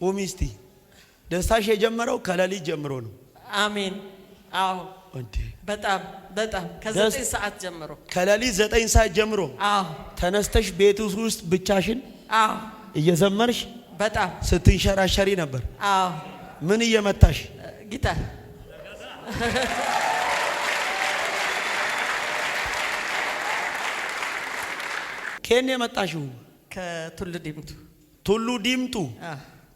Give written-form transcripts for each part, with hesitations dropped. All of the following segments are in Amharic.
ቁሚስቲ ደስታሽ የጀመረው ከሌሊት ጀምሮ ነው። አሜን። አዎ እንዴ በጣም ከ9 ሰዓት ጀምሮ ከሌሊት 9 ሰዓት ጀምሮ አዎ ተነስተሽ ቤት ውስጥ ብቻሽን አዎ እየዘመርሽ በጣም ስትንሸራሸሪ ነበር። አዎ ምን እየመታሽ? ጊታር ከኔ የመጣሽው ከቱሉ ዲምቱ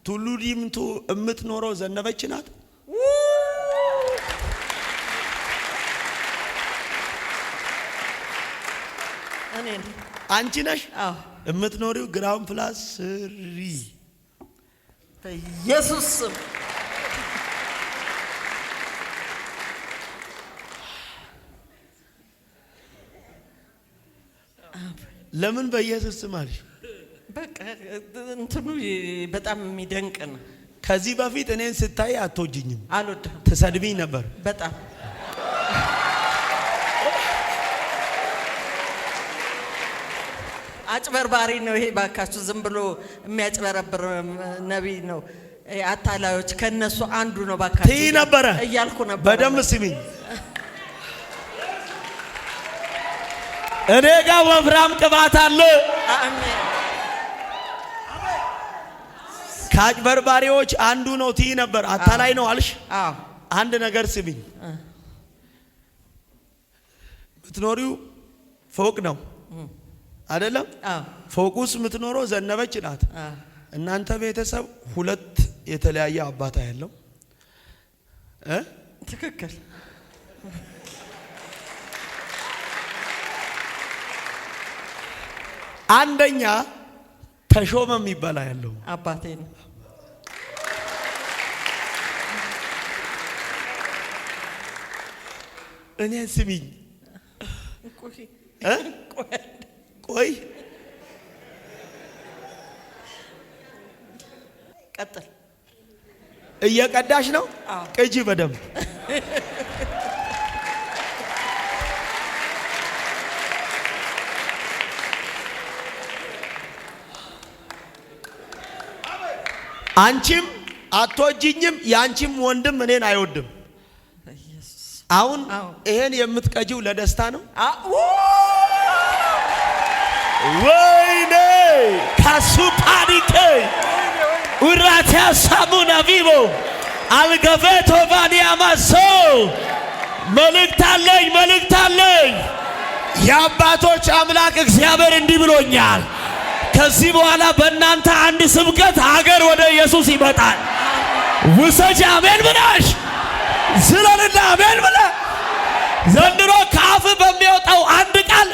ቱሉ ዲምቱ እምትኖረው ዘነበች ናት። አንቺ ነሽ እምትኖሪው ግራውንድ ፕላስ 3 በኢየሱስ ስም ለምን በኢየሱስ ስም አልሽ? በቃ እንትኑ በጣም የሚደንቅ ነው። ከዚህ በፊት እኔን ስታይ አትወጂኝም? አልወድም። ትሰድቢኝ ነበር በጣም አጭበርባሪ ነው ይሄ። ባካችሁ ዝም ብሎ የሚያጭበረብር ነብይ ነው። አታላዮች ከነሱ አንዱ ነው። ባካችሁ ትይ ነበር እያልኩ ነበር። በደም ስሚኝ። እኔ ጋር ወፍራም ቅባት አለ። አሜን። ከአጭበርባሪዎች አንዱ ነው ትይ ነበር። አታላይ ነው አልሽ። አዎ አንድ ነገር ስሚኝ። ምትኖሪው ፎቅ ነው አይደለም? ፎቁስ ምትኖረው ዘነበች ናት። እናንተ ቤተሰብ 2 የተለያየ አባታ ያለው ትክክል። አንደኛ ተሾመ የሚባል ያለው አባቴ ነው። እኔ ስሚኝ ቆይ ቀጥል። እየቀዳሽ ነው? ቅጂ በደም አንቺም አትወጂኝም፣ ያንቺም ወንድም እኔን አይወድም። አሁን ይሄን የምትቀጂው ለደስታ ነው? ወይኔ ካሱፓዲከ ኡራቲያ ሳሙና ቪቮ አልገፈቶ ባዲያማሶ መልእክት አለኝ። የአባቶች አምላክ እግዚአብሔር እንዲህ ብሎኛል። ከዚህ በኋላ በእናንተ አንድ ስብከት ሀገር ወደ ኢየሱስ ይመጣል። ውሰጅ። አሜን ብለሽ ስለልና አሜን ብለ ዘንድሮ ካፍ በሚወጣው አንድ ቃል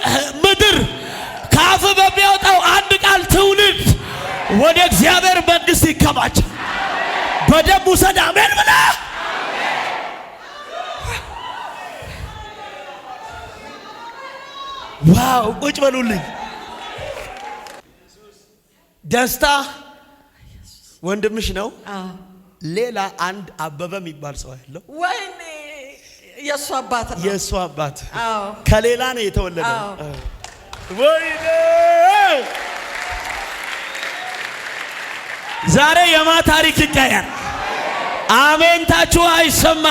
ምድር፣ ካፍ በሚወጣው አንድ ቃል ትውልድ ወደ እግዚአብሔር መንግስት ይከማች። በደም ውሰድ። አሜን ብለ ዋው! ቁጭ በሉልኝ። ደስታ ወንድምሽ ነው። ሌላ አንድ አበበ የሚባል ሰው ያለው ወይኔ የሱ አባት ነው። የሱ አባት ከሌላ ነው የተወለደው። ወይኔ ዛሬ የማ ታሪክ ይቀየር። አሜንታችሁ አይሰማ።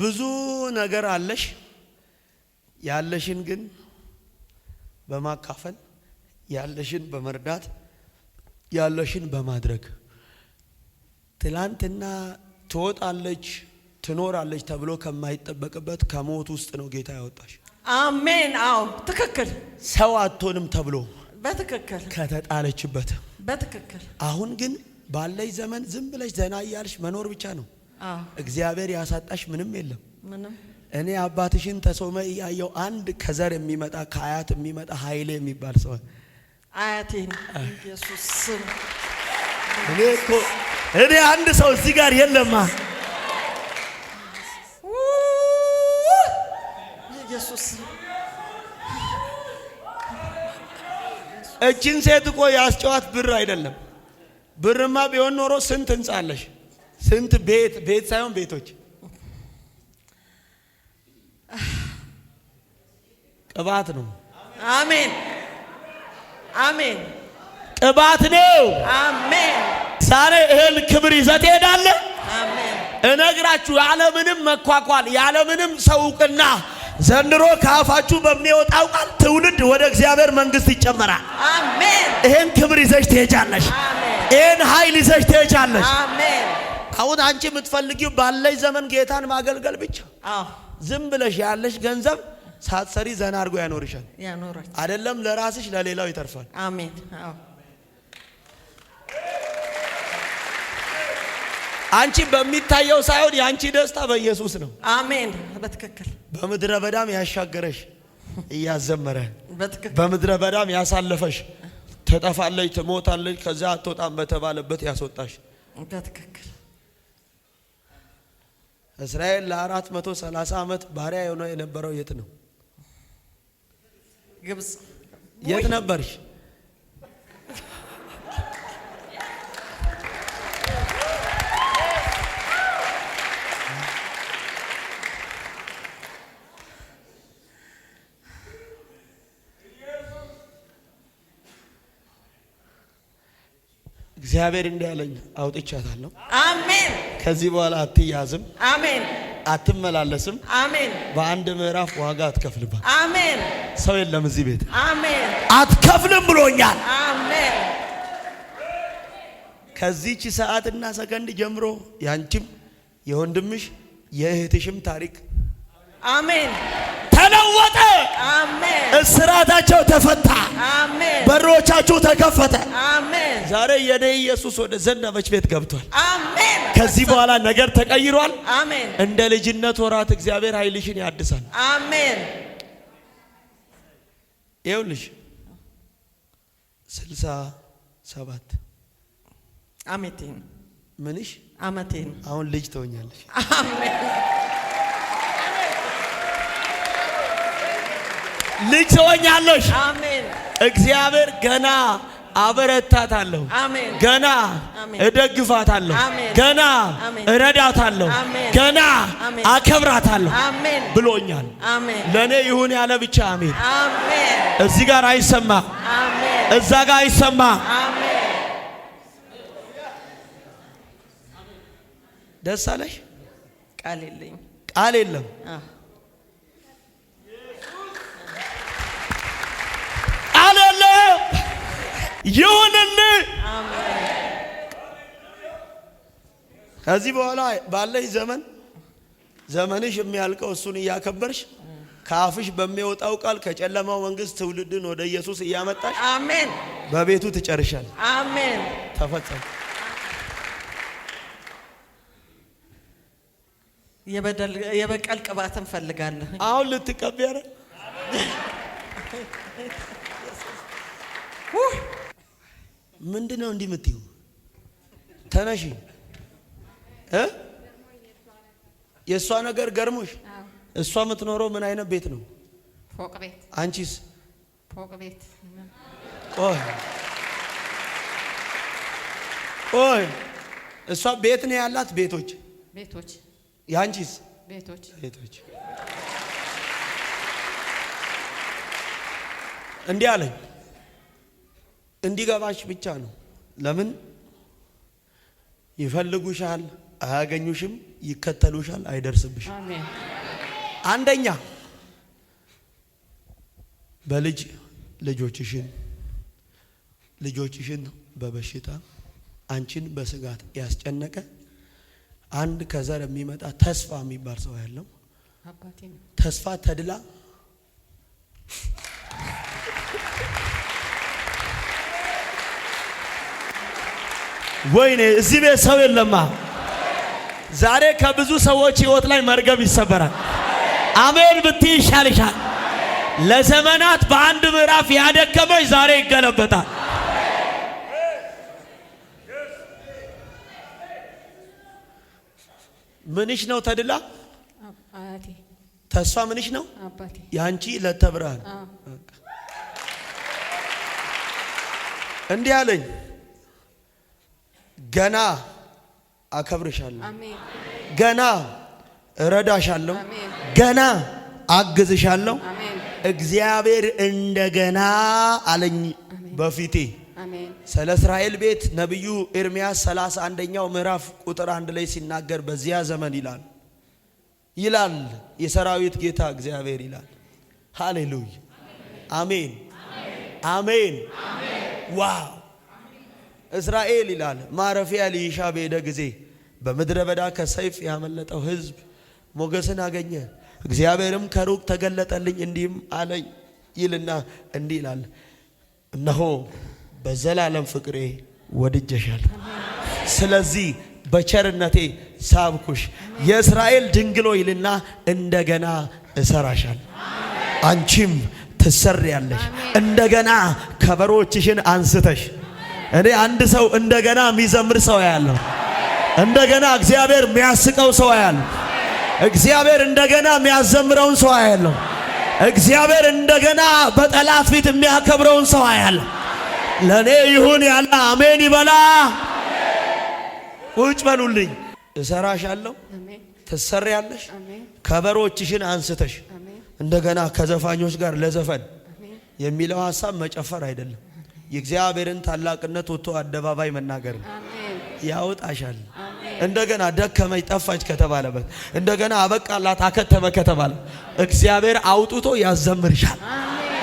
ብዙ ነገር አለሽ። ያለሽን ግን በማካፈል ያለሽን በመርዳት ያለሽን በማድረግ ትላንትና ትወጣለች ትኖራለች ተብሎ ከማይጠበቅበት ከሞት ውስጥ ነው ጌታ ያወጣሽ። አሜን። አዎ ትክክል። ሰው አትሆንም ተብሎ በትክክል ከተጣለችበት በትክክል አሁን ግን ባለሽ ዘመን ዝም ብለሽ ዘና እያልሽ መኖር ብቻ ነው። እግዚአብሔር ያሳጣሽ ምንም የለም። ምንም። እኔ አባትሽን ተሾመ ያየው አንድ ከዘር የሚመጣ ከአያት የሚመጣ ኃይሌ የሚባል ሰው አያቴን ኢየሱስ ስም እኔ አንድ ሰው እዚህ ጋር የለማ። ኢየሱስ እቺን ሴት እኮ ያስጨዋት ብር አይደለም። ብርማ ቢሆን ኖሮ ስንት ህንጻ አለሽ? ስንት ቤት ሳይሆን ቤቶች። ቅባት ነው። አሜን አሜን። ቅባት ነው። አሜን። ዛሬ እህል ክብር ይዘህ ትሄዳለህ። አሜን። እነግራችሁ ያለምንም መኳኳል ያለምንም ሰውቅና ዘንድሮ ከአፋችሁ በሚወጣው ቃል ትውልድ ወደ እግዚአብሔር መንግስት ይጨመራል። አሜን። ይሄን ክብር ይዘሽ ትሄጃለሽ። ይሄን ኃይል ይዘሽ ትሄጃለሽ። አሜን። አሁን አንቺ የምትፈልጊው ባለሽ ዘመን ጌታን ማገልገል ብቻ። ዝም ብለሽ ያለሽ ገንዘብ ሳትሰሪ ዘና አድርጎ ያኖርሻል። አይደለም ለራስሽ ለሌላው ይተርፋል። አሜን። አንቺ በሚታየው ሳይሆን ያንቺ ደስታ በኢየሱስ ነው። አሜን። በትክክል በምድረ በዳም ያሻገረሽ እያዘመረ በትክክል በምድረ በዳም ያሳለፈሽ ትጠፋለች ትሞታለች ከዛ አትወጣም በተባለበት ያስወጣሽ በትክክል። እስራኤል ለ430 ዓመት ባሪያ ሆኖ የነበረው የት ነው? ግብጽ። የት ነበርሽ? እግዚአብሔር እንዲህ ያለኝ አውጥቻታለሁ። አሜን። ከዚህ በኋላ አትያዝም። አሜን። አትመላለስም። አሜን። በአንድ ምዕራፍ ዋጋ አትከፍልም። አሜን። ሰው የለም እዚህ ቤት አሜን አትከፍልም ብሎኛል። አሜን። ከዚህች ሰዓትና ሰከንድ ጀምሮ ያንቺም የወንድምሽ የእህትሽም ታሪክ አሜን ተለወጠ። አሜን። እስራታቸው ተፈታ። አሜን። በሮቻችሁ ተከፈተ። አሜን። ዛሬ የኔ ኢየሱስ ወደ ዘነበች ቤት ገብቷል። አሜን። ከዚህ በኋላ ነገር ተቀይሯል። አሜን። እንደ ልጅነት ወራት እግዚአብሔር ኃይልሽን ያድሳል። አሜን። ይኸውልሽ 67 አመቴን ምንሽ አመቴን አሁን ልጅ ትሆኛለሽ። አሜን። ልጅ ትሆኛለሽ። አሜን። እግዚአብሔር ገና አበረታታለሁ፣ ገና እደግፋታለሁ፣ ገና እረዳታለሁ፣ ገና አከብራታለሁ ብሎኛል። ለኔ ይሁን ያለ ብቻ አሜን። እዚህ ጋር አይሰማ፣ እዛ ጋር አይሰማ። ደስ አለሽ? ቃል የለኝም፣ ቃል የለም። ቃል የለም። ይሁንልህ። ከዚህ በኋላ ባለሽ ዘመንሽ የሚያልቀው እሱን እያከበርሽ ከአፍሽ በሚወጣው ቃል ከጨለማው መንግስት ትውልድን ወደ ኢየሱስ እያመጣሽ አሜን በቤቱ ትጨርሻል። አሜን። ተፈጸመ። የበቀል ቅባትን ፈልጋለሁ። አሁን ልትቀበይ አይደል? ምንድነው እንዲህ የምትይው? ተነሺ። የእሷ ነገር ገርሞሽ? እሷ የምትኖረው ምን አይነት ቤት ነው? ፎቅ ቤት። አንቺስ? ፎቅ ቤት። ቆይ እሷ ቤት ነው ያላት? ቤቶች። ያንቺስ? ቤቶች። እንዲህ አለኝ። እንዲገባሽ ብቻ ነው። ለምን ይፈልጉሻል፣ አያገኙሽም፣ ይከተሉሻል፣ አይደርስብሽም። አሜን። አንደኛ ልጆችሽን በበሽታ አንቺን በስጋት ያስጨነቀ አንድ ከዘር የሚመጣ ተስፋ የሚባል ሰው ያለው አባቴ ነው። ተስፋ ተድላ ወይኔ እዚህ ቤት ሰው የለማ። ዛሬ ከብዙ ሰዎች ህይወት ላይ መርገም ይሰበራል። አሜን ብትይ ይሻልሻል። ለዘመናት በአንድ ምዕራፍ ያደከመሽ ዛሬ ይገለበጣል። ምንሽ ነው ተድላ? አባቴ። ተስፋ ምንሽ ነው? አባቴ። ያንቺ ለተብርሃን እንዲህ አለኝ። ገና አከብርሻለሁ፣ ገና እረዳሻለሁ፣ ገና አግዝሻለሁ፣ እግዚአብሔር እንደገና አለኝ በፊቴ። ስለ እስራኤል ቤት ነብዩ ኤርምያስ 31ኛው ምዕራፍ ቁጥር 1 ላይ ሲናገር በዚያ ዘመን ይላል የሰራዊት ጌታ እግዚአብሔር ይላል። ሃሌሉያ አሜን አሜን። ዋው እስራኤል ይላል ማረፊያ ሊሻ በሄደ ጊዜ በምድረ በዳ ከሰይፍ ያመለጠው ሕዝብ ሞገስን አገኘ። እግዚአብሔርም ከሩቅ ተገለጠልኝ እንዲህም አለኝ ይልና እንዲህ ይላል፣ እነሆ በዘላለም ፍቅሬ ወድጀሻል፣ ስለዚህ በቸርነቴ ሳብኩሽ። የእስራኤል ድንግሎ ይልና እንደገና እሰራሻል፣ አንቺም ትሰሪያለሽ። እንደገና ከበሮችሽን አንስተሽ እኔ አንድ ሰው እንደገና የሚዘምር ሰው ያለው እንደገና እግዚአብሔር የሚያስቀው ሰው ያለው እግዚአብሔር እንደገና የሚያዘምረውን ሰው ያለው እግዚአብሔር እንደገና በጠላት ፊት የሚያከብረውን ሰው ያለው ለኔ ይሁን ያለ አሜን ይበላ። ቁጭ በሉልኝ። እሰራሻለሁ፣ ትሰሪያለሽ። ከበሮችሽን አንስተሽ እንደገና ከዘፋኞች ጋር ለዘፈን የሚለው ሐሳብ መጨፈር አይደለም። የእግዚአብሔርን ታላቅነት ወጥቶ አደባባይ መናገር ነው። ያወጣሻል። እንደገና ደከመኝ ጠፋች ከተባለበት እንደገና አበቃላት አከተመ ከተባለ እግዚአብሔር አውጥቶ ያዘምርሻል።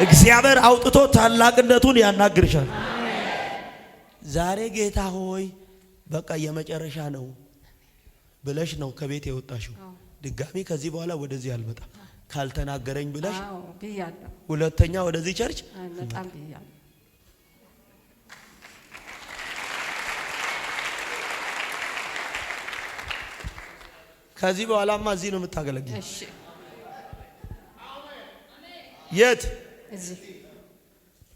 እግዚአብሔር አውጥቶ ታላቅነቱን ያናግርሻል። ዛሬ ጌታ ሆይ በቃ የመጨረሻ ነው ብለሽ ነው ከቤት የወጣሽው። ድጋሚ ከዚህ በኋላ ወደዚህ አልመጣም ካልተናገረኝ ብለሽ ብያለሁ። ሁለተኛ ወደዚህ ቸርች በጣም ብያለሁ። ከዚህ በኋላማ እዚህ ነው የምታገለግል። እሺ የት? እዚህ።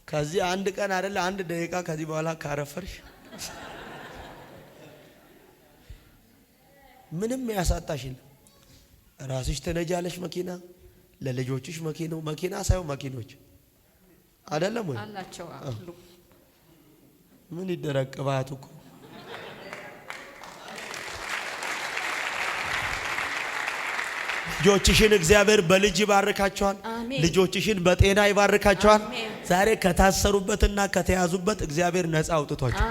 ከዚህ አንድ ቀን አይደለ አንድ ደቂቃ ከዚህ በኋላ ካረፈርሽ ምንም ያሳጣሽ የለም። ራስሽ ትነጃለሽ መኪና፣ ለልጆችሽ መኪና ሳይሆን መኪኖች አይደለም ወይ አላቸው አሉ። ምን ይደረግ ቅባቱ እኮ ልጆችሽን እግዚአብሔር በልጅ ይባርካቸዋል። ልጆችሽን በጤና ይባርካቸዋል። ዛሬ ከታሰሩበትና ከተያዙበት እግዚአብሔር ነፃ አውጥቷቸው።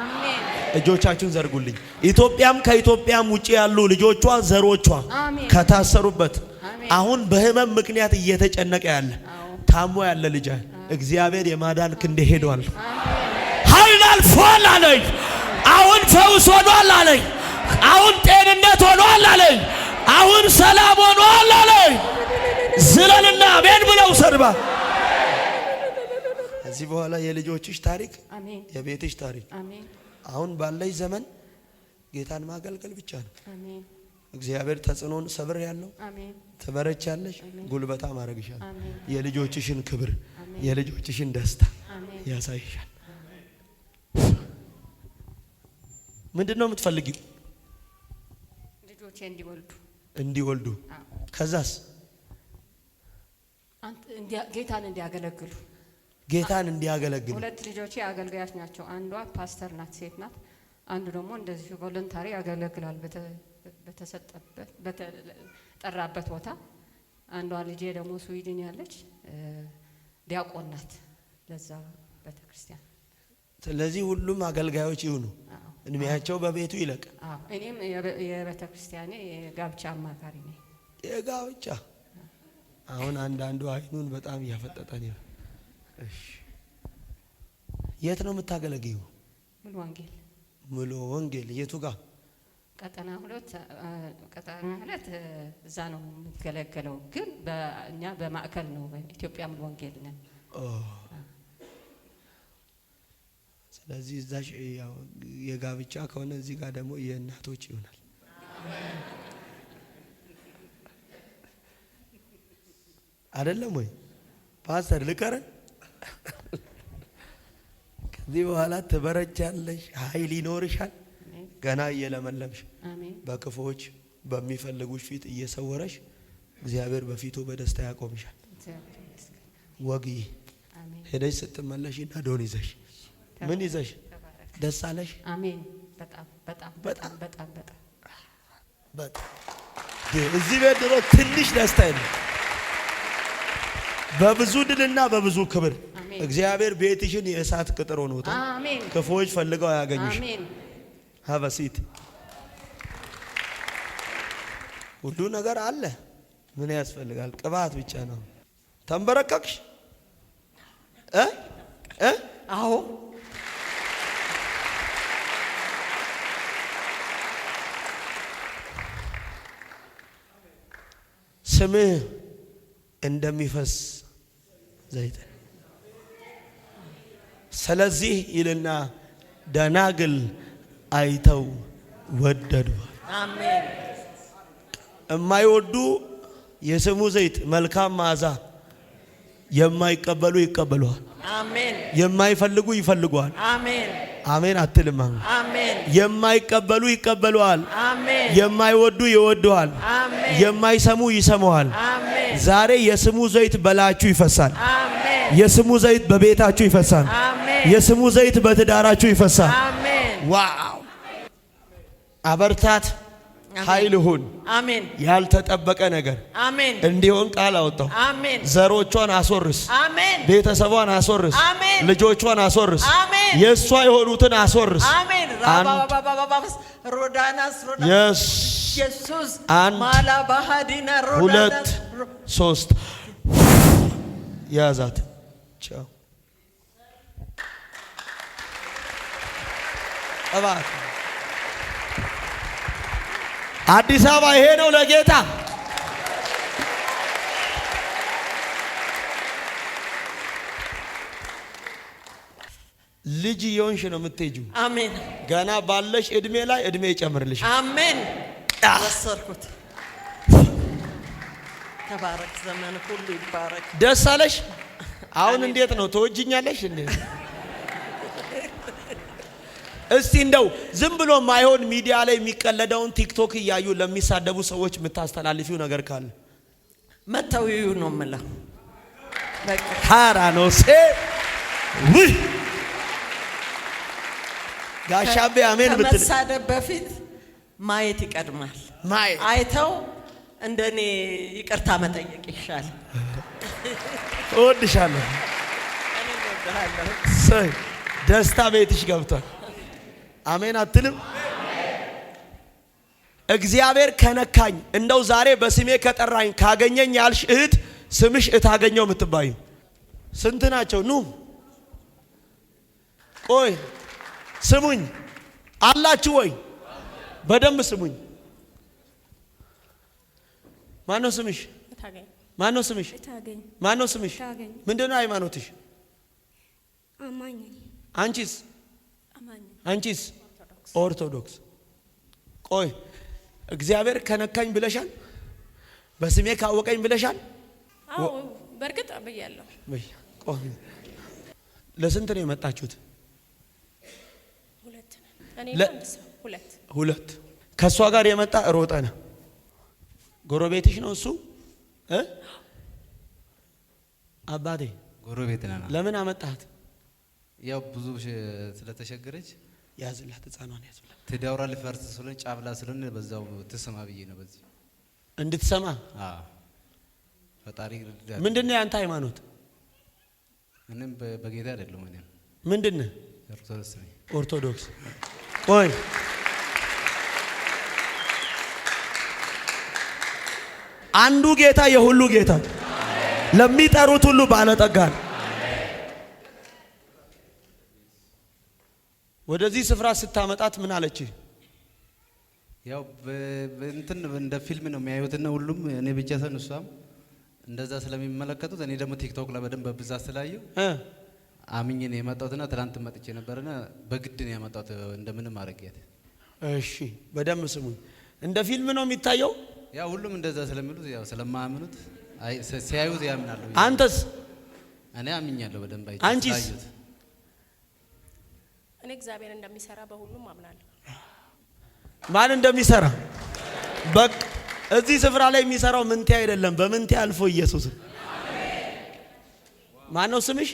እጆቻችሁን ዘርጉልኝ። ኢትዮጵያም ከኢትዮጵያም ውጪ ያሉ ልጆቿ ዘሮቿ ከታሰሩበት አሁን በህመም ምክንያት እየተጨነቀ ያለ ታሞ ያለ ልጅ እግዚአብሔር የማዳን ክንዴ ሄዷል። ኃይል አልፏል አለኝ። አሁን ፈውስ ሆኗል አለኝ። አሁን ጤንነት ሆኗል አለኝ። አሁን ሰላም ሆኗል አለኝ። ዝለልና አሜን ብለው ሰርባ እዚህ በኋላ የልጆችሽ ታሪክ አሜን፣ የቤትሽ ታሪክ አሜን። አሁን ባለሽ ዘመን ጌታን ማገልገል ብቻ ነው። አሜን። እግዚአብሔር ተጽዕኖን ሰብር ያለው አሜን። ትበረቻለሽ፣ ጉልበታ ማረግሻል። የልጆችሽን ክብር የልጆችሽን ደስታ ያሳይሻል። ምንድነው የምትፈልጊው? ልጆቼ እንዲወልዱ ከዛስ ጌታን እንዲያገለግሉ። ሁለት ልጆቼ አገልጋዮች ናቸው። አንዷ ፓስተር ናት፣ ሴት ናት። አንዱ ደግሞ እንደዚህ ቮለንታሪ ያገለግላል በተሰጠበት በተጠራበት ቦታ። አንዷ ልጄ ደግሞ ስዊድን ያለች ዲያቆን ናት ለዛ ቤተክርስቲያን። ስለዚህ ሁሉም አገልጋዮች ይሁኑ፣ እድሜያቸው በቤቱ ይለቅ። እኔም የቤተክርስቲያኔ የጋብቻ አማካሪ ነኝ። የጋብቻ አሁን አንዳንዱ አይኑን በጣም እያፈጠጠን ነው። እሺ የት ነው የምታገለግዩ? ሙሉ ወንጌል የቱ ጋር? ቀጠና ሁለት እዛ ነው የምትገለገለው፣ ግን በእኛ በማዕከል ነው ኢትዮጵያ ሙሉ ወንጌል ነን። ስለዚህ እዛሽ ያው የጋብቻ ከሆነ እዚህ ጋር ደግሞ የእናቶች ይሆናል። አይደለም ወይ ፓስተር? ልቀረን ከዚህ በኋላ ትበረጃለሽ፣ ኃይል ይኖርሻል። ገና እየለመለምሽ በክፎች በሚፈልጉሽ ፊት እየሰወረሽ እግዚአብሔር በፊቱ በደስታ ያቆምሻል። ወግይ ሄደሽ ስትመለሽና ዶን ይዘሽ ምን ይዘሽ ደስ አለሽ? አሜን። በጣም በጣም በጣም በጣም በጣም በጣም እዚህ ቤት ድሮ ትንሽ ደስታ የለም። በብዙ ድልና በብዙ ክብር አሜን። እግዚአብሔር ቤትሽን የእሳት ቅጥር ሆኖታል። አሜን። ክፉዎች ፈልገው ያገኙሽ። አሜን። ሀበሲት ሁሉ ነገር አለ። ምን ያስፈልጋል? ቅባት ብቻ ነው። ተንበረከክሽ? አዎ ስምህ እንደሚፈስ ዘይት ስለዚህ ይልና ደናግል አይተው ወደዱ። አሜን። የማይወዱ የስሙ ዘይት መልካም መዓዛ የማይቀበሉ ይቀበሉዋል። አሜን። የማይፈልጉ ይፈልጉዋል። አሜን። አሜን አትልም? አሜን። የማይቀበሉ ይቀበሉዋል። አሜን። የማይወዱ ይወዱዋል። አሜን። የማይሰሙ ይሰሙዋል። አሜን። ዛሬ የስሙ ዘይት በላያችሁ ይፈሳል። አሜን። የስሙ ዘይት በቤታችሁ ይፈሳል። አሜን። የስሙ ዘይት በትዳራችሁ ይፈሳል። አሜን። ዋው! አበርታት፣ ኃይል ሁን። አሜን። ያልተጠበቀ ነገር አሜን እንዲሆን ቃል አወጣው። አሜን። ዘሮቿን አስወርስ፣ አሜን። ቤተሰቧን አስወርስ፣ አሜን። ልጆቿን አስወርስ፣ አሜን። የእሷ የሆኑትን አስወርስ። አሜን። ራባባባባባስ ሮዳናስ የስ ኢየሱስ አንድ ማላ ባህዲና ሁለት ሮዳናስ ሶስት ያዛት። ቻው አባት አዲስ አበባ ይሄ ነው ለጌታ። ልጅ የሆንሽ ነው የምትሄጂው። አሜን። ገና ባለሽ እድሜ ላይ እድሜ ይጨምርልሽ። አሜን። ወሰርኩት። ተባረክ፣ ዘመን ሁሉ ይባረክ። ደስ አለሽ? አሁን እንዴት ነው ተወጅኛለሽ እንዴ? እስቲ እንደው ዝም ብሎ ማይሆን ሚዲያ ላይ የሚቀለደውን ቲክቶክ እያዩ ለሚሳደቡ ሰዎች የምታስተላልፊው ነገር ካለ መተውዩ ነው የምለው። በቃ ታራ ነው ሴ ውይ ጋሻቤ አሜን ብትል ከመሳደብ በፊት ማየት ይቀድማል። ማየት አይተው እንደኔ ይቅርታ መጠየቅ ይሻላል። እወድሻለሁ። እኔ እወድሃለሁ። ሰይ ደስታ ቤትሽ ገብቷል። አሜን አትልም? እግዚአብሔር ከነካኝ እንደው ዛሬ በስሜ ከጠራኝ ካገኘኝ ያልሽ እህት ስምሽ እታገኘው የምትባዩ ስንት ናቸው? ኑ ቆይ ስሙኝ አላችሁ ወይ? በደንብ ስሙኝ። ማነው ስምሽ? ማነው ስምሽ? ማነው ስምሽ? ምንድነው ሃይማኖትሽ? አማኝ። አንቺስ? አንቺስ? ኦርቶዶክስ። ቆይ እግዚአብሔር ከነካኝ ብለሻል? በስሜ ካወቀኝ ብለሻል? አዎ በርግጥ አብያለሁ። ቆይ ለስንት ነው የመጣችሁት? ሁለት ነን። እኔ ሁለት። ከሷ ጋር የመጣ ሮጠ ነው። ጎረቤትሽ ነው እሱ? አባቴ ጎረቤት ነና። ለምን አመጣት? ያው ብዙ ስለተሸገረች ያዝላት፣ ህፃኗን ያዝላት። ትዳውራ ልፈርስ ስለሆነ ጫብላ ስለሆነ በዛው ትሰማ ብዬ ነው። በዚህ እንድትሰማ። ፈጣሪ ምንድነው ያንተ ሃይማኖት? ምንም በጌታ አይደለም። እኔ ምንድነው? ኦርቶዶክስ ነኝ። ኦርቶዶክስ። ቆይ አንዱ ጌታ የሁሉ ጌታ ለሚጠሩት ሁሉ ባለጠጋ ነው። ወደዚህ ስፍራ ስታመጣት ምን አለች? ያው እንትን እንደ ፊልም ነው የሚያዩትና ሁሉም እኔ ብቻ ሳይሆን እሷም እንደዛ ስለሚመለከቱት እኔ ደግሞ ቲክቶክ ላይ በደንብ በብዛት ስላየው አምኜ ነው የመጣሁትና ትናንት መጥቼ ነበርና በግድ ነው ያመጣሁት እንደምንም አረጋት። እሺ በደንብ ስሙኝ። እንደ ፊልም ነው የሚታየው። ያው ሁሉም እንደዛ ስለሚሉት ያው ስለማያምኑት ሲያዩት ያምናሉ። አንተስ? እኔ አምኛለሁ በደንብ አይቼ። አንቺስ? እኔ እግዚአብሔር እንደሚሰራ በሁሉም አምናለሁ። ማን እንደሚሰራ በቃ እዚህ ስፍራ ላይ የሚሰራው ምንቴ አይደለም፣ በምንቴ አልፎ ኢየሱስ። ማን ነው ስምሽ?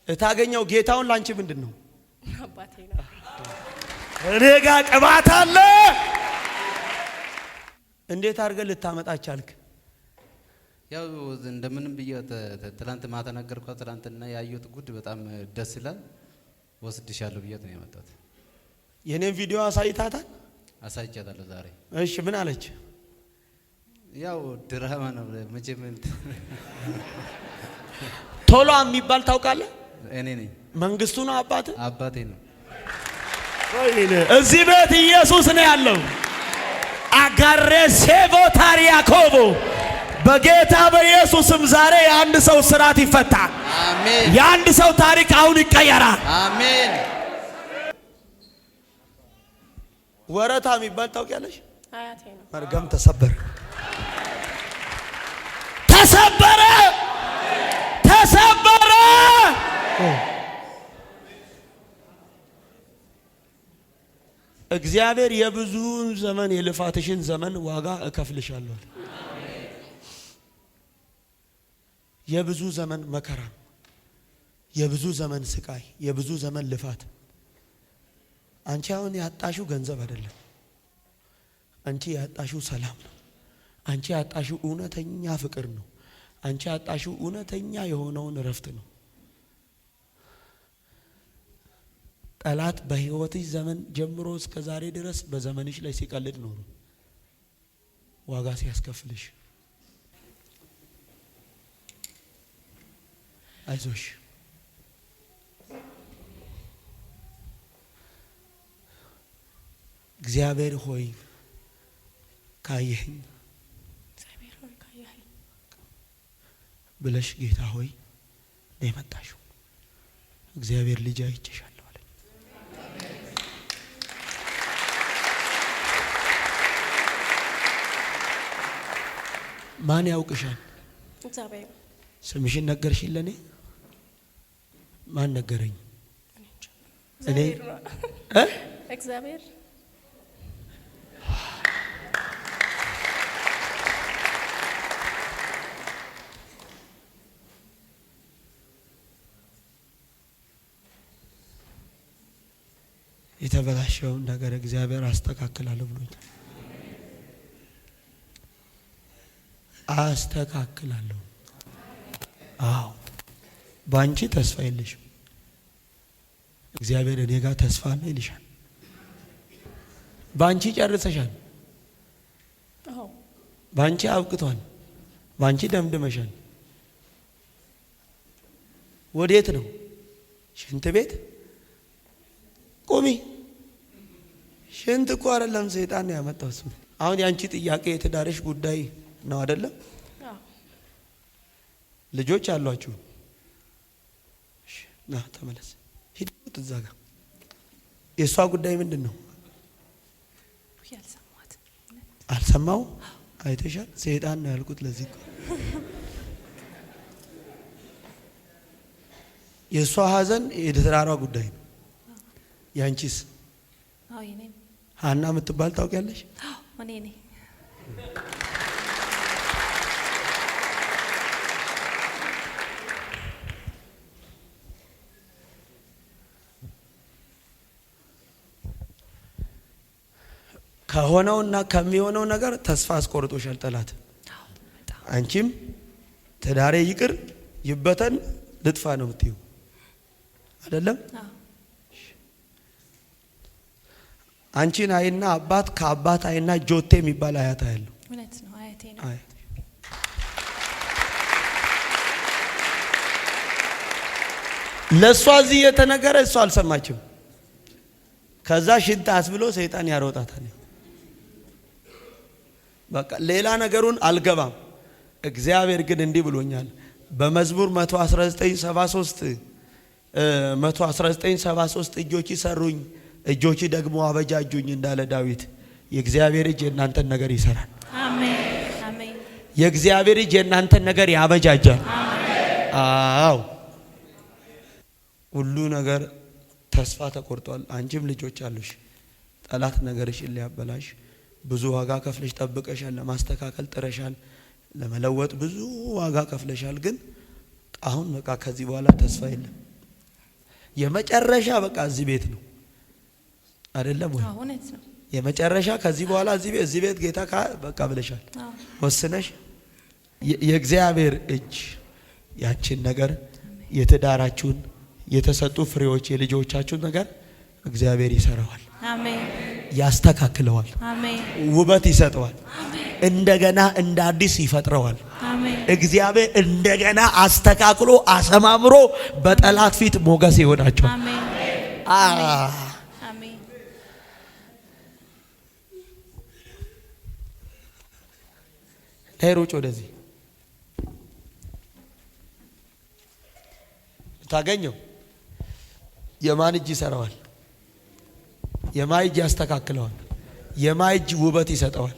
እታገኘው። ጌታውን ላንቺ ምንድነው? አባቴ ነው። እኔ ጋር ቅባት አለ። እንዴት አድርገህ ልታመጣ ቻልክ? ያው እንደምንም ብዬ ትላንት ማታ ነገርኳት። ትላንትና ያየሁት ጉድ በጣም ደስ ይላል። ወስድሻለሁ ብያት ነው የመጣሁት። የኔን ቪዲዮ አሳይታታል? አሳይቻታለሁ ዛሬ። እሺ ምን አለች? ያው ድራማ ነው መቼም። ቶሎ የሚባል ታውቃለህ? እኔ ነኝ። መንግስቱ ነው አባቴ ነው። እዚህ ቤት ኢየሱስ ነው ያለው። አጋሬሴቮ ታሪያኮቦ በጌታ በኢየሱስም ዛሬ የአንድ ሰው ስራት ይፈታል። አሜን። የአንድ ሰው ታሪክ አሁን ይቀየራል። አሜን። ወረታ የሚባል ታውቂያለሽ? አያቴ ነው። መርገም ተሰበረ፣ ተሰበረ፣ ተሰበረ። እግዚአብሔር የብዙ ዘመን የልፋትሽን ዘመን ዋጋ እከፍልሻለሁ። የብዙ ዘመን መከራ፣ የብዙ ዘመን ስቃይ፣ የብዙ ዘመን ልፋት። አንቺ አሁን ያጣሽው ገንዘብ አይደለም። አንቺ ያጣሽው ሰላም ነው። አንቺ ያጣሽው እውነተኛ ፍቅር ነው። አንቺ ያጣሽው እውነተኛ የሆነውን እረፍት ነው። ጠላት በህይወትሽ ዘመን ጀምሮ እስከ ዛሬ ድረስ በዘመንሽ ላይ ሲቀልድ ኖሩ፣ ዋጋ ሲያስከፍልሽ። አይዞሽ፣ እግዚአብሔር ሆይ ካየኸኝ ብለሽ ጌታ ሆይ ነው የመጣሽው። እግዚአብሔር ልጅ አይቼሻለሁ አለኝ። ማን ያውቅሻል? እግዚአብሔር። ስምሽን ነገርሽኝ ለኔ? ማን ነገረኝ? እኔ እግዚአብሔር። የተበላሸውን ነገር እግዚአብሔር አስተካክላለሁ ብሎኛል። አስተካክላለሁ። አዎ፣ ባንቺ ተስፋ የለሽም። እግዚአብሔር እኔ ጋር ተስፋ አለ ይልሻል። ባንቺ ጨርሰሻል። አዎ፣ ባንቺ አብቅቷል። ባንቺ ደምድመሻል። ወዴት ነው? ሽንት ቤት ቁሚ። ሽንት እኮ አይደለም ሰይጣን ነው ያመጣው እሱ። አሁን ያንቺ ጥያቄ የትዳርሽ ጉዳይ ነው አይደለም? አዎ። ልጆች አሏችሁ? እሺ፣ ና ተመለስ። ሂድ እዛ ጋር። የእሷ ጉዳይ ምንድን ነው? ያልሰማት አልሰማው። አይተሻል? ሰይጣን ነው ያልኩት ለዚህ እኮ። የእሷ ሀዘን የትዳሯ ጉዳይ ነው። ያንቺስ? አዎ የኔም ሀና የምትባል ታውቂያለሽ? አዎ እኔ ነኝ። ከሆነውና ከሚሆነው ነገር ተስፋ አስቆርጦሻል ጠላት። አንቺም ትዳሬ ይቅር ይበተን ልጥፋ ነው የምትይው አይደለም? አንቺን አይና አባት ከአባት አይና ጆቴ የሚባል አያት ያለው እውነት ነው። አያቴ ነው። ለሷ እዚህ የተነገረ እሷ አልሰማችም። ከዛ ሽንት አስብሎ ሰይጣን ያሮጣታል። በቃ ሌላ ነገሩን አልገባም። እግዚአብሔር ግን እንዲህ ብሎኛል በመዝሙር 119:73 እጆች ሰሩኝ እጆች ደግሞ አበጃጁኝ እንዳለ ዳዊት የእግዚአብሔር እጅ የእናንተን ነገር ይሰራል። አሜን አሜን። የእግዚአብሔር እጅ የእናንተን ነገር ያበጃጃል። አዎ፣ ሁሉ ነገር ተስፋ ተቆርጧል። አንቺም ልጆች አሉሽ። ጠላት ነገርሽን ሊያበላሽ ብዙ ዋጋ ከፍለሽ ጠብቀሻል። ለማስተካከል ጥረሻል። ለመለወጥ ብዙ ዋጋ ከፍለሻል። ግን አሁን በቃ ከዚህ በኋላ ተስፋ የለም። የመጨረሻ በቃ እዚህ ቤት ነው አይደለም ወይ? እውነት ነው። የመጨረሻ ከዚህ በኋላ እዚህ ቤት ጌታ በቃ ብለሻል። ወስነሽ የእግዚአብሔር እጅ ያችን ነገር የትዳራችሁን የተሰጡ ፍሬዎች የልጆቻችሁን ነገር እግዚአብሔር ይሰራዋል። አሜን። ያስተካክለዋል። አሜን። ውበት ይሰጠዋል። እንደገና እንደ አዲስ ይፈጥረዋል። አሜን። እግዚአብሔር እንደገና አስተካክሎ አሰማምሮ በጠላት ፊት ሞገስ ይሆናቸዋል። አሜን። አሜን። ሄሮች ወደዚህ ታገኘው። የማን እጅ ይሰራዋል? የማን እጅ ያስተካክለዋል? የማን እጅ ውበት ይሰጠዋል?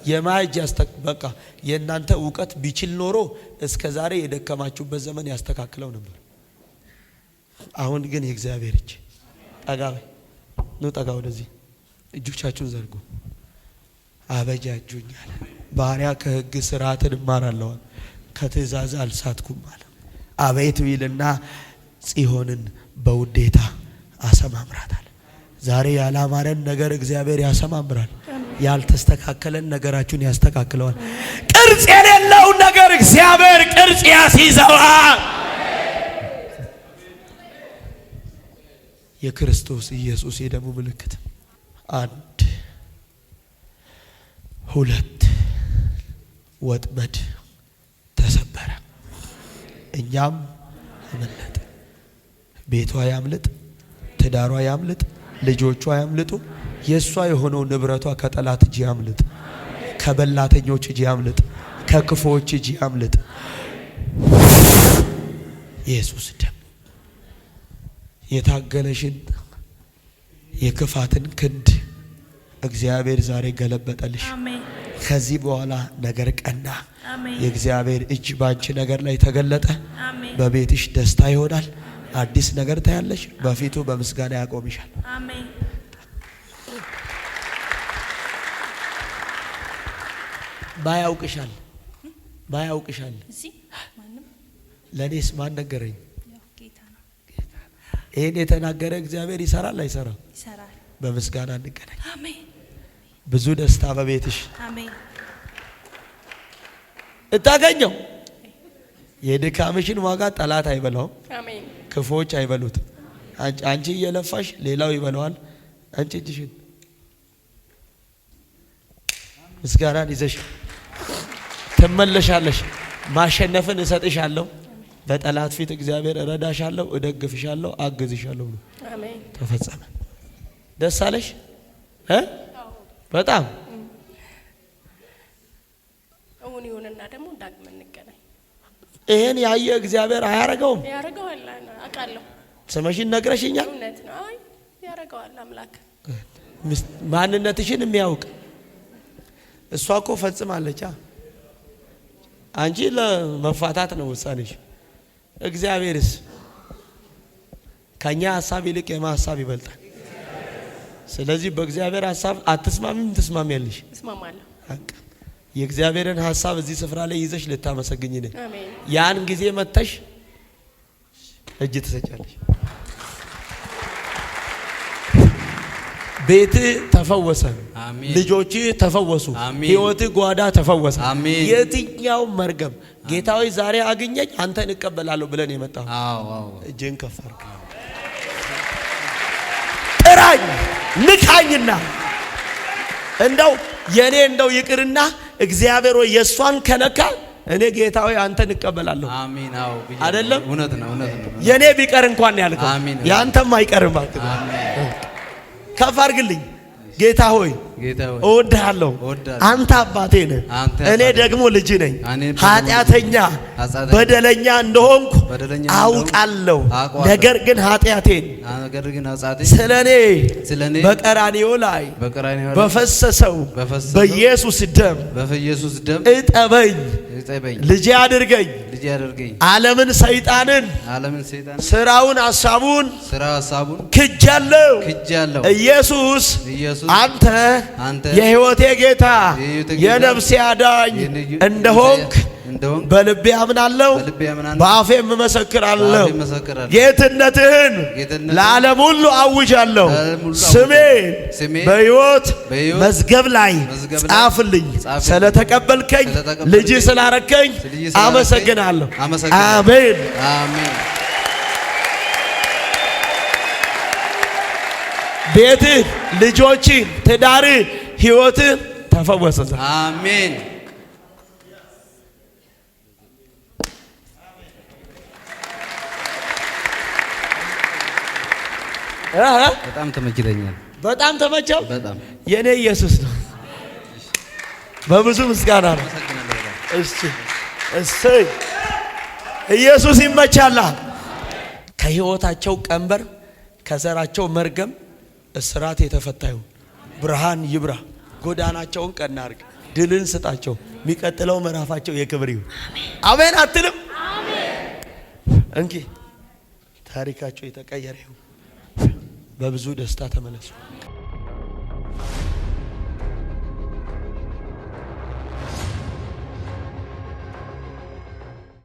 የማን እጅ በቃ የእናንተ እውቀት ቢችል ኖሮ እስከ ዛሬ የደከማችሁበት ዘመን ያስተካክለው ነበር። አሁን ግን የእግዚአብሔር እጅ ጠጋ ነው። ጠጋ ወደዚህ እጆቻችሁን ዘርጉ። አበጃጁኛል ባሪያ ከሕግ ሥርዓትን እማራለሁ ከትእዛዝ አልሳትኩም አለ። አቤት ቢልና ጽዮንን በውዴታ አሰማምራታል። ዛሬ ያላማረን ነገር እግዚአብሔር ያሰማምራል። ያልተስተካከለን ነገራችሁን ያስተካክለዋል። ቅርጽ የሌለውን ነገር እግዚአብሔር ቅርጽ ያስይዘዋል። የክርስቶስ ኢየሱስ የደሙ ምልክት 1 2 ወጥመድ ተሰበረ። እኛም አመለጥ። ቤቷ ያምልጥ፣ ትዳሯ ያምልጥ፣ ልጆቿ ያምልጡ። የሷ የሆነው ንብረቷ ከጠላት እጅ ያምልጥ፣ ከበላተኞች እጅ ያምልጥ፣ ከክፉዎች እጅ ያምልጥ። ኢየሱስ ደም የታገለሽን የክፋትን ክንድ እግዚአብሔር ዛሬ ገለበጠልሽ። አሜን። ከዚህ በኋላ ነገር ቀና። አሜን። የእግዚአብሔር እጅ ባንቺ ነገር ላይ ተገለጠ። አሜን። በቤትሽ ደስታ ይሆናል። አዲስ ነገር ታያለሽ። በፊቱ በምስጋና ያቆምሻል። አሜን። ባያውቅሻል ባያውቅሻል። እዚህ ማንም ለኔስ ማን ነገረኝ? ያው ጌታ ነው። ይሄን የተናገረ እግዚአብሔር ይሰራል አይሰራም? ይሰራል። በምስጋና እንገናኝ። አሜን። ብዙ ደስታ በቤትሽ አሜን። እታገኘው። የድካምሽን ዋጋ ጠላት አይበላውም። አሜን። ክፎች አይበሉት። አንቺ እየለፋሽ ሌላው ይበላዋል። አንቺ እጅሽን ምስጋናን ይዘሽ ትመለሻለሽ። ማሸነፍን እሰጥሻለሁ። በጠላት ፊት እግዚአብሔር እረዳሻለሁ፣ እደግፍሻለሁ፣ አግዝሻለሁ ብሎ አሜን። ተፈጸመ። ደስ አለሽ? በጣም እውን ይሁንና ደግሞ ዳግም እንገናኝ። ይሄን ያየ እግዚአብሔር አያረገውም? ያረጋዋል። አውቃለሁ። ስምሽን ነግረሽኛል። እውነት ነው። አይ ያረጋዋል አምላክ። ማንነትሽን የሚያውቅ እሷ እኮ ፈጽማለች። አንቺ ለመፋታት ነው ውሳኔሽ። እግዚአብሔርስ ከኛ ሐሳብ ይልቅ የማ ሐሳብ ይበልጣል። ስለዚህ በእግዚአብሔር ሐሳብ አትስማሚም? ትስማሚያለሽ? እስማማለሁ። የእግዚአብሔርን ሐሳብ እዚህ ስፍራ ላይ ይዘሽ ልታመሰግኝ ነኝ። አሜን። ያን ጊዜ መተሽ እጅ ትሰጫለሽ። ቤት ተፈወሰ። ልጆች ተፈወሱ። ህይወት ጓዳ ተፈወሰ። የትኛው መርገም ጌታዊ ዛሬ አግኘኝ አንተን እቀበላለሁ ብለን የመጣው እጅን ከፍ አድርግ። ጥራኝ ንካኝና እንደው የኔ እንደው ይቅርና እግዚአብሔር ወይ የሷን ከነካ እኔ ጌታዊ አንተን እቀበላለሁ። አሜን። አይደለም? እውነት ነው። የኔ ቢቀር እንኳን ያልከው ያንተም አይቀርም ማለት ነው። ከፍ አድርግልኝ። ጌታ ሆይ እወድሃለሁ። አንተ አባቴ ነህ፣ እኔ ደግሞ ልጅ ነኝ። ኃጢአተኛ በደለኛ እንደሆንኩ አውቃለሁ። ነገር ግን ኃጢአቴን ስለኔ በቀራንዮ ላይ በፈሰሰው በኢየሱስ ደም እጠበኝ፣ ልጄ አድርገኝ። ዓለምን ሰይጣንን ስራውን ሐሳቡን ክጃለሁ። ኢየሱስ አንተ የሕይወቴ ጌታ የነፍሴ አዳኝ እንደሆንክ እንደሆንክ በልቤ አምናለሁ፣ በልቤ አምናለሁ፣ በአፌም እመሰክራለሁ። በአፌም እመሰክራለሁ። ጌትነትህን ለዓለም ሁሉ አውጃለሁ። ስሜን በሕይወት መዝገብ ላይ ጻፍልኝ። ስለተቀበልከኝ ልጅ ስላረከኝ አመሰግናለሁ። አሜን አሜን። ቤትህ፣ ልጆችህ፣ ትዳርህ፣ ሕይወትህ ተፈወሰ። አሜን። በጣም ተመችቶኛል። በጣም ተመቸው። በጣም የኔ ኢየሱስ ነው። በብዙ ምስጋና ነው። እሺ ኢየሱስ ይመቻላ። ከሕይወታቸው ቀንበር፣ ከዘራቸው መርገም እስራት የተፈታዩ ብርሃን ይብራ። ጎዳናቸውን ቀና አድርግ። ድልን ስጣቸው። የሚቀጥለው ምዕራፋቸው የክብር ይሁን። አሜን አትልም? እንኪ ታሪካቸው የተቀየረ ይሁን። በብዙ ደስታ ተመለሱ።